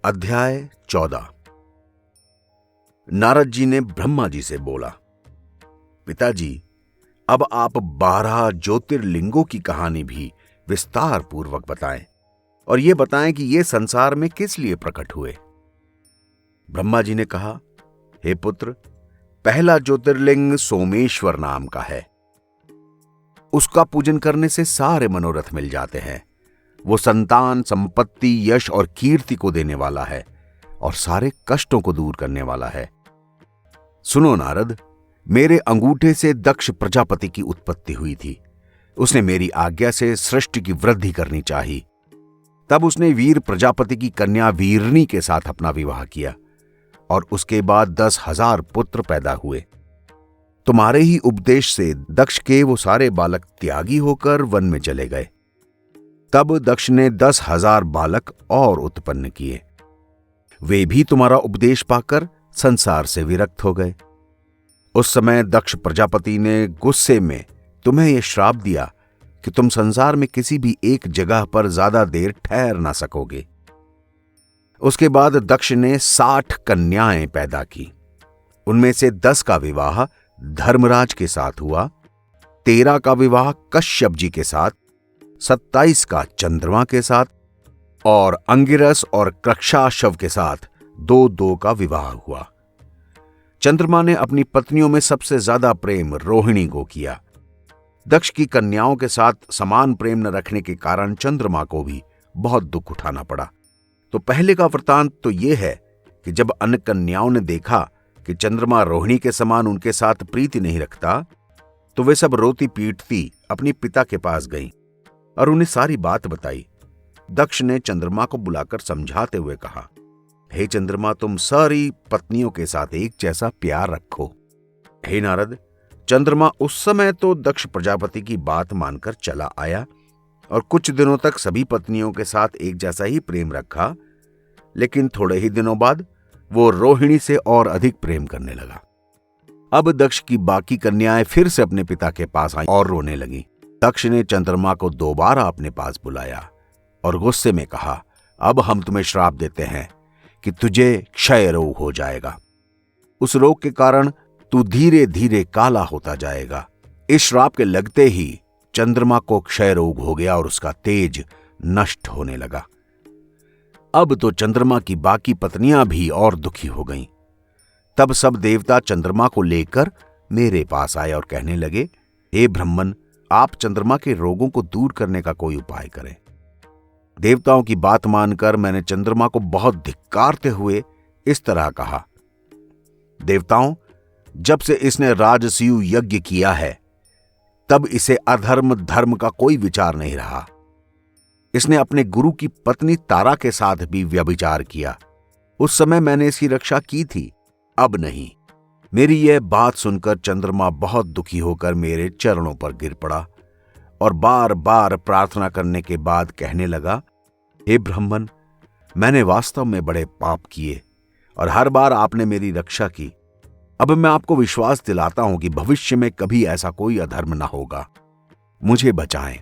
अध्याय 14। नारद जी ने ब्रह्मा जी से बोला, पिताजी, अब आप 12 ज्योतिर्लिंगों की कहानी भी विस्तार पूर्वक बताएं और ये बताएं कि ये संसार में किस लिए प्रकट हुए। ब्रह्मा जी ने कहा, हे पुत्र, पहला ज्योतिर्लिंग सोमेश्वर नाम का है। उसका पूजन करने से सारे मनोरथ मिल जाते हैं। वो संतान, संपत्ति, यश और कीर्ति को देने वाला है और सारे कष्टों को दूर करने वाला है। सुनो नारद, मेरे अंगूठे से दक्ष प्रजापति की उत्पत्ति हुई थी। उसने मेरी आज्ञा से सृष्टि की वृद्धि करनी चाहिए। तब उसने वीर प्रजापति की कन्या वीरनी के साथ अपना विवाह किया और उसके बाद 10,000 पुत्र पैदा हुए। तुम्हारे ही उपदेश से दक्ष के वो सारे बालक त्यागी होकर वन में चले गए। तब दक्ष ने 10,000 बालक और उत्पन्न किए। वे भी तुम्हारा उपदेश पाकर संसार से विरक्त हो गए। उस समय दक्ष प्रजापति ने गुस्से में तुम्हें यह श्राप दिया कि तुम संसार में किसी भी एक जगह पर ज्यादा देर ठहर ना सकोगे। उसके बाद दक्ष ने 60 कन्याएं पैदा की। उनमें से 10 का विवाह धर्मराज के साथ हुआ, 13 का विवाह कश्यप जी के साथ, 27 का चंद्रमा के साथ और अंगिरस और कृक्षाशव के साथ 2-2 का विवाह हुआ। चंद्रमा ने अपनी पत्नियों में सबसे ज्यादा प्रेम रोहिणी को किया। दक्ष की कन्याओं के साथ समान प्रेम न रखने के कारण चंद्रमा को भी बहुत दुख उठाना पड़ा। तो पहले का वृतांत तो यह है कि जब अन्य कन्याओं ने देखा कि चंद्रमा रोहिणी के समान उनके साथ प्रीति नहीं रखता, तो वे सब रोती पीटती अपने पिता के पास गईं और उन्हें सारी बात बताई। दक्ष ने चंद्रमा को बुलाकर समझाते हुए कहा, हे चंद्रमा, तुम सारी पत्नियों के साथ एक जैसा प्यार रखो। हे नारद, चंद्रमा उस समय तो दक्ष प्रजापति की बात मानकर चला आया और कुछ दिनों तक सभी पत्नियों के साथ एक जैसा ही प्रेम रखा, लेकिन थोड़े ही दिनों बाद वो रोहिणी से और अधिक प्रेम करने लगा। अब दक्ष की बाकी कन्याएं फिर से अपने पिता के पास आई और रोने लगीं। दक्ष ने चंद्रमा को दोबारा अपने पास बुलाया और गुस्से में कहा, अब हम तुम्हें श्राप देते हैं कि तुझे क्षय रोग हो जाएगा। उस रोग के कारण तू धीरे धीरे काला होता जाएगा। इस श्राप के लगते ही चंद्रमा को क्षय रोग हो गया और उसका तेज नष्ट होने लगा। अब तो चंद्रमा की बाकी पत्नियां भी और दुखी हो गईं। तब सब देवता चंद्रमा को लेकर मेरे पास आए और कहने लगे, हे ब्रह्मन, आप चंद्रमा के रोगों को दूर करने का कोई उपाय करें। देवताओं की बात मानकर मैंने चंद्रमा को बहुत धिक्कारते हुए इस तरह कहा, देवताओं, जब से इसने राजसूय यज्ञ किया है तब इसे अधर्म धर्म का कोई विचार नहीं रहा। इसने अपने गुरु की पत्नी तारा के साथ भी व्यभिचार किया। उस समय मैंने इसकी रक्षा की थी, अब नहीं। मेरी यह बात सुनकर चंद्रमा बहुत दुखी होकर मेरे चरणों पर गिर पड़ा और बार बार प्रार्थना करने के बाद कहने लगा, हे ब्रह्मन, मैंने वास्तव में बड़े पाप किए और हर बार आपने मेरी रक्षा की। अब मैं आपको विश्वास दिलाता हूं कि भविष्य में कभी ऐसा कोई अधर्म न होगा। मुझे बचाएं।